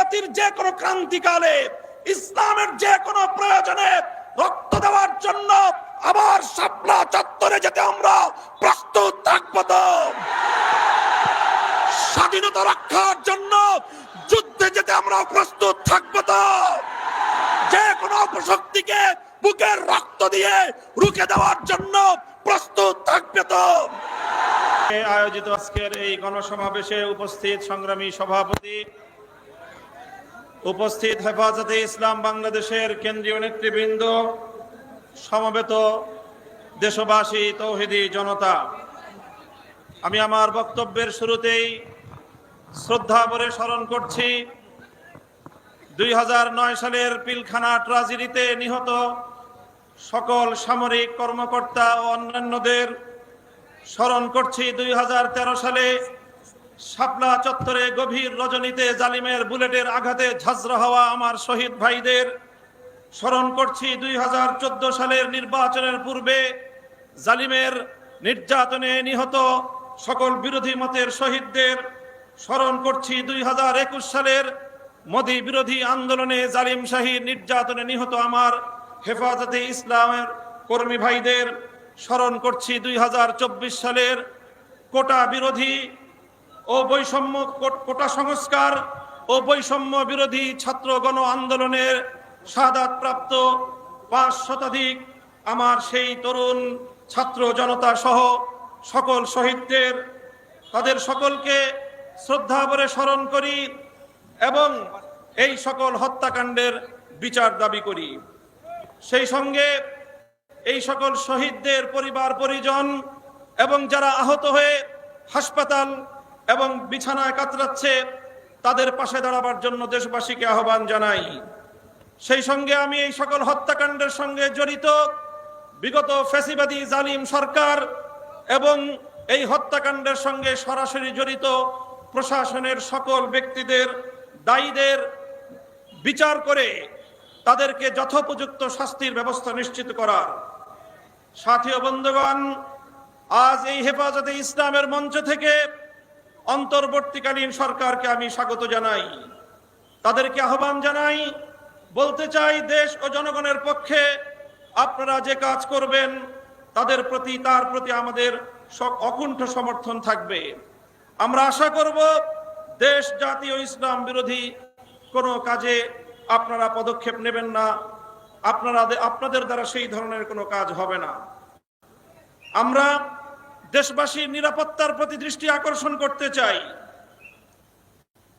জাতির যে কোনো ক্রান্তিকালে, ইসলামের যে কোনো প্রয়োজনে রক্ত দেওয়ার জন্য আবার শাপলা চত্বরে যেতে আমরা প্রস্তুত থাকবো। তো স্বাধীনতা রক্ষার জন্য যুদ্ধে যেতে আমরা প্রস্তুত থাকবো। তো যে কোনো অপশক্তিকে বুকের রক্ত দিয়ে রুখে দেওয়ার জন্য প্রস্তুত থাকবে। তো আয়োজিত আজকের এই গণসমাবেশে উপস্থিত সংগ্রামী সভাপতি, উপস্থিত হেফাজতে ইসলাম বাংলাদেশের কেন্দ্রীয় নেতৃবৃন্দ, সমবেত দেশবাসী, তৌহিদি জনতা, আমি আমার বক্তব্যের শুরুতেই শ্রদ্ধা ভরে স্মরণ করছি 2009 সালের পিলখানা ট্রাজেডিতে নিহত সকল সামরিক কর্মকর্তা ও অন্যান্যদের। স্মরণ করছি 2013 সালে শাপলা চত্বরে গভীর রজনীতে জালিমের বুলেটের আঘাতে ঝাঁঝরা হওয়া আমার শহীদ ভাইদের। স্মরণ করছি 2014 সালের নির্বাচনের পূর্বে জালিমের নির্যাতনে নিহত সকল বিরোধী মতের শহীদদের। স্মরণ করছি 2021 সালের মোদি বিরোধী আন্দোলনে জালিম শাহীর নির্যাতনে নিহত আমার হেফাজতে ইসলামের কর্মী ভাইদের। স্মরণ করছি 2024 সালের কোটা বিরোধী ও বৈষম্য কোটা সংস্কার ও বৈষম্য বিরোধী ছাত্র গণ আন্দোলনের শাহাদাতপ্রাপ্ত 5 শতাধিক আমার সেই তরুণ ছাত্র জনতা সহ সকল শহীদদের। তাদের সকলকে শ্রদ্ধা ভরে স্মরণ করি এবং এই সকল হত্যাকাণ্ডের বিচার দাবি করি। সেই সঙ্গে এই সকল শহীদদের পরিবার পরিজন এবং যারা আহত হয়ে হাসপাতাল এবং বিছানায় কাতরাচ্ছে, তাদের পাশে দাঁড়াবার জন্য দেশবাসীকে আহ্বান জানাই। সেই সঙ্গে আমি এই সকল হত্যাকাণ্ডের সঙ্গে জড়িত বিগত ফ্যাসিবাদী জালিম সরকার এবং এই হত্যাকাণ্ডের সঙ্গে সরাসরি জড়িত প্রশাসনের সকল ব্যক্তিদের, দায়ীদের বিচার করে তাদেরকে যথোপযুক্ত শাস্তির ব্যবস্থা নিশ্চিত করার। সাথী ও বন্ধুগণ, আজ এই হেফাজতে ইসলামের মঞ্চ থেকে অন্তর্বর্তীকালীন সরকারকে আমি স্বাগত জানাই, তাদেরকে আহ্বান জানাই, বলতে চাই দেশ ও জনগণের পক্ষে আপনারা যে কাজ করবেন তার প্রতি আমাদের অকুণ্ঠ সমর্থন থাকবে। আমরা আশা করব দেশ, জাতি ও ইসলাম বিরোধী কোনো কাজে আপনারা পদক্ষেপ নেবেন না, আপনাদের দ্বারা সেই ধরনের কোনো কাজ হবে না। আমরা দেশবাসীর নিরাপত্তার প্রতি দৃষ্টি আকর্ষণ করতে চাই।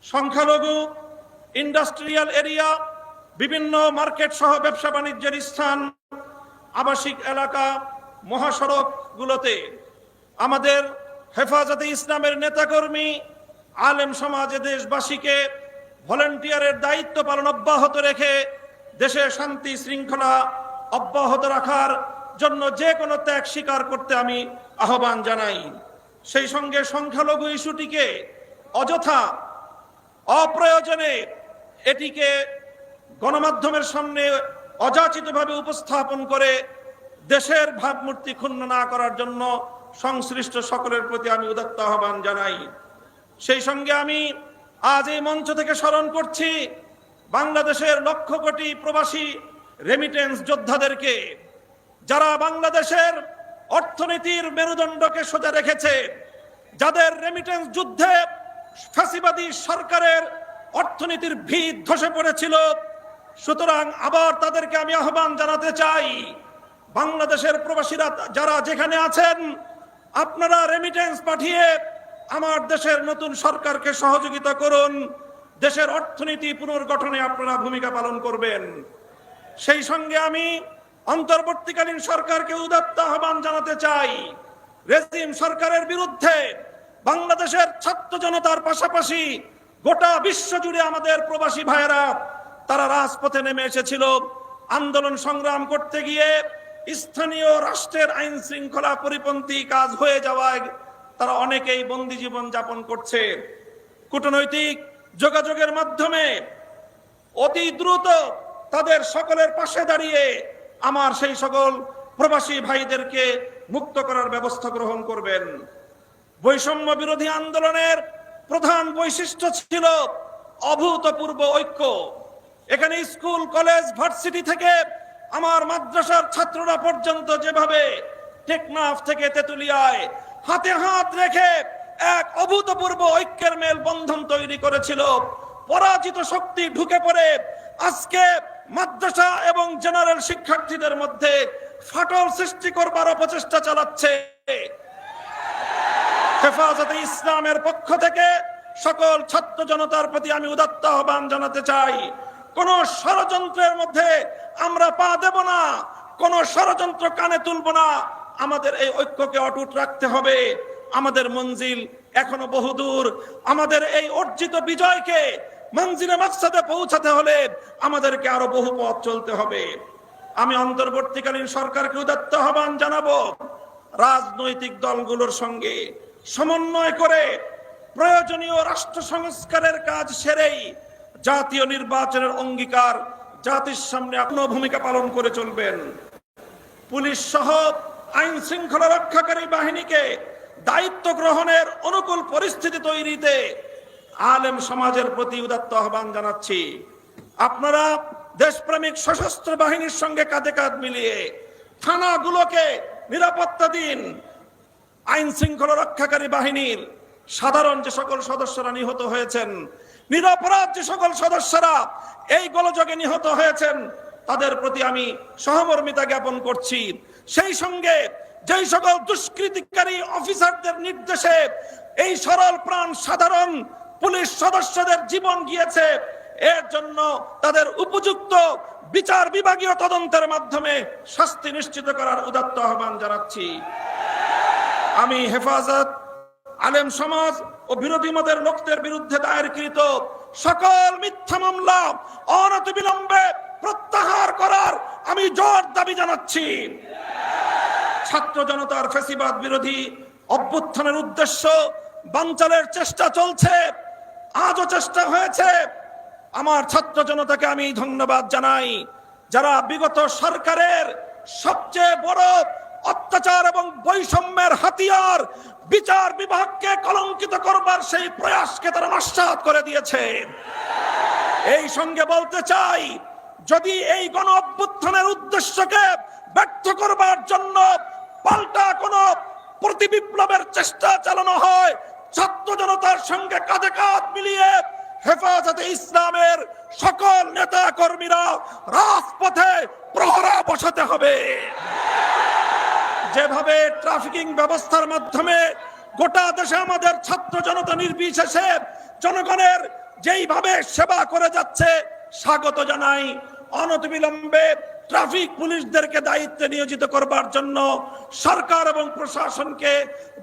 সংখ্যালঘু, ইন্ডাস্ট্রিয়াল এরিয়া, বিভিন্ন মার্কেট সহ ব্যবসা বাণিজ্যের স্থান, আবাসিক এলাকা, মহাসড়কগুলোতে আমাদের হেফাজতে ইসলামের নেতাকর্মী, আলেম সমাজে দেশবাসীকে ভলান্টিয়ারের দায়িত্ব পালন অব্যাহত রেখে দেশে শান্তি শৃঙ্খলা অব্যাহত রাখার জন্য যে কোনো ত্যাগ স্বীকার করতে আমি আহ্বান জানাই। সেই সঙ্গে সংখ্যালঘু ইস্যুটিকে অযথা অপ্রয়োজনে এটিকে গণমাধ্যমের সামনে অযাচিতভাবে উপস্থাপন করে দেশের ভাবমূর্তি ক্ষুণ্ণ না করার জন্য সংশ্লিষ্ট সকলের প্রতি আমি উদাত্ত আহ্বান জানাই। সেই সঙ্গে আমি আজ এই মঞ্চ থেকে স্মরণ করছি বাংলাদেশের লক্ষ কোটি প্রবাসী রেমিটেন্স যোদ্ধাদেরকে, যারা বাংলাদেশের অর্থনীতির মেরুদণ্ডকে সোজা রেখেছে, যাদের রেমিটেন্স যুদ্ধে ফ্যাসিবাদী সরকারের অর্থনীতির ভিত ধসে পড়েছিল। সুতরাং আবার তাদেরকে আমি আহ্বান জানাতে চাই, বাংলাদেশের প্রবাসীরা যারা যেখানে আছেন, আপনারা রেমিটেন্স পাঠিয়ে আমার দেশের নতুন সরকারকে সহযোগিতা করুন। দেশের অর্থনীতি পুনর্গঠনে আপনারা ভূমিকা পালন করবেন। সেই সঙ্গে আমি অন্তর্বর্তীকালীন সরকারকে উদাত্ত আহ্বান জানাতে চাই, রেজিম সরকারের বিরুদ্ধে বাংলাদেশের ছাত্র জনতার পাশাপাশি গোটা বিশ্ব জুড়ে আমাদের প্রবাসী ভাইয়েরা তারা রাজপথে নেমে এসেছিল। আন্দোলন সংগ্রাম করতে গিয়ে স্থানীয় রাষ্ট্রের আইন শৃঙ্খলা পরিপন্থী কাজ হয়ে যাওয়ায় তারা অনেকেই বন্দী জীবন যাপন করছে। কূটনৈতিক যোগাযোগের মাধ্যমে অতি দ্রুত তাদের সকলের পাশে দাঁড়িয়ে আমার সেই সকল প্রবাসী ভাইদেরকে মুক্ত করার ব্যবস্থা গ্রহণ করবেন। বৈষম্য বিরোধী আন্দোলনের প্রধান বৈশিষ্ট্য ছিল অভূতপূর্ব ঐক্য। এখানে স্কুল, কলেজ, ভার্সিটি থেকে আমার মাদ্রাসার ছাত্ররা পর্যন্ত যেভাবে টেকনাফ থেকে তেতুলিয়ায় হাতে হাত রেখে এক অভূতপূর্ব ঐক্যের মেলবন্ধন তৈরি করেছিল, পরাজিত শক্তি ঢুকে পড়ে আজকে মাদ্রাসা এবং জেনারেল শিক্ষার্থীদের মধ্যে ফাটল সৃষ্টি করবার অপচেষ্টা চালাচ্ছে। হেফাজতে ইসলামের পক্ষ থেকে সকল ছাত্র জনতার প্রতি আমি উদাত্ত আহ্বান জানাতে চাই, কোন ষড়যন্ত্রের মধ্যে আমরা পা দেব না, কোন ষড়যন্ত্র কানে তুলব না। আমাদের এই ঐক্যকে অটুট রাখতে হবে। আমাদের মঞ্জিল এখনো বহুদূর। আমাদের এই অর্জিত বিজয়কে মঞ্জিলে মাকসাদে পৌঁছাতে হলে আমাদেরকে আরো বহু পথ চলতে হবে। আমি অন্তর্বর্তীকালীন সরকারকে উদাত্ত আহ্বান জানাবো, রাজনৈতিক দলগুলোর সঙ্গে সমন্বয় করে প্রয়োজনীয় রাষ্ট্র সংস্কারের কাজ সেরেই জাতীয় নির্বাচনের অঙ্গীকার জাতির সামনে আপন ভূমিকা পালন করে চলবেন। পুলিশ সহ আইন শৃঙ্খলা রক্ষাকারী বাহিনীকে দায়িত্ব গ্রহণের অনুকূল পরিস্থিতি তৈরিতে আলেম সমাজের প্রতি উদাত্ত আহ্বান জানাচ্ছি। আপনারা দেশপ্রেমিক সশস্ত্র বাহিনীর সঙ্গে কাঁধে কাঁধ মিলিয়ে থানাগুলোকে নিরাপত্তা দিন। আইন শৃঙ্খলা রক্ষাকারী বাহিনীর সাধারণ যে সকল সদস্যরা নিহত হয়েছেন, নিরপরাধ যে সকল সদস্যরা এই গোলযোগে নিহত হয়েছেন, তাদের প্রতি আমি সহমর্মিতা জ্ঞাপন করছি। সেই সঙ্গে যেই সকল দুষ্কৃতিকারী অফিসারদের নির্দেশে এই সরল প্রাণ সাধারণ পুলিশ সদস্যদের জীবন গিয়েছে, এর জন্য তাদের উপযুক্ত বিচার বিভাগীয় তদন্তের মাধ্যমে শাস্তি নিশ্চিত করার উদাত্ত আহ্বান জানাচ্ছি। আমি হেফাজত, আলেম সমাজ ও বিরোধী মতের লোকদের বিরুদ্ধে দায়েরকৃত সকল মিথ্যা মামলা অনতিবিলম্বে প্রত্যাহার করার আমি জোর দাবি জানাচ্ছি। ছাত্র জনতার ফ্যাসিবাদ বিরোধী অভ্যুত্থানের উদ্দেশ্য বানচালের চেষ্টা চলছে, আজও চেষ্টা হয়েছে। আমার ছাত্র জনতাকে আমি ধন্যবাদ জানাই, যারা বিগত সরকারের সবচেয়ে বড় অত্যাচার এবং বৈষম্যের হাতিয়ার বিচার বিভাগকে কলঙ্কিত করবার সেই প্রয়াসকে তারা নস্যাৎ করে দিয়েছে। এই সঙ্গে বলতে চাই, যদি এই গণ অভ্যুত্থানের উদ্দেশ্যকে ব্যর্থ করবার জন্য পাল্টা কোন প্রতিবিপ্লবের চেষ্টা চালানো হয়, ছাত্র জনতার সঙ্গে কাঁধে কাঁধ মিলিয়ে হেফাজতে ইসলামের সকল নেতা কর্মীরা রাজপথে প্রহরা বসাতে হবে। যেভাবে ট্রাফিকিং ব্যবস্থার মাধ্যমে গোটা দেশে আমাদের ছাত্র জনতা নির্বিশেষে জনগণের যেইভাবে সেবা করে যাচ্ছে, স্বাগত জানাই। অনতিবিলম্বে ট্রাফিক পুলিশদেরকে দায়িত্বে নিয়োজিত করবার জন্য সরকার এবং প্রশাসনকে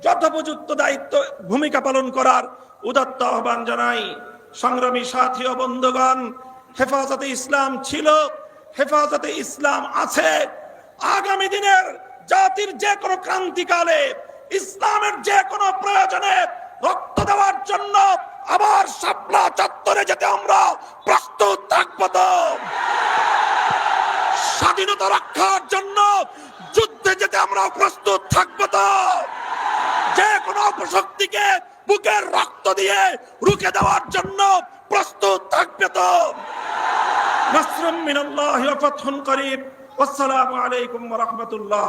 যথোপযুক্ত দায়িত্ব ভূমিকা পালন করার উদাত্ত আহ্বান জানাই। সংগ্রামী সাথী ও বন্ধুগণ, হেফাজতে ইসলাম ছিল, হেফাজতে ইসলাম আছে। আগামী দিনের জাতির যে কোনো ক্রান্তিকালে ইসলামের যে কোনো প্রয়োজনে রক্ত দেওয়ার জন্য আবার শাপলা চত্বরে যেতে আমরা প্রস্তুত থাকবো। তো স্বাধীনতা রক্ষার জন্য যুদ্ধে যেতে আমরা প্রস্তুত থাকবো। তো যে কোনো অপশক্তিকে বুকের রক্ত দিয়ে রুখে দেওয়ার জন্য প্রস্তুত থাকবে। তো নাসরুম মিনাল্লাহি ওয়া ফাতহুন করিব। আসসালামু আলাইকুম ওয়া রাহমাতুল্লাহ।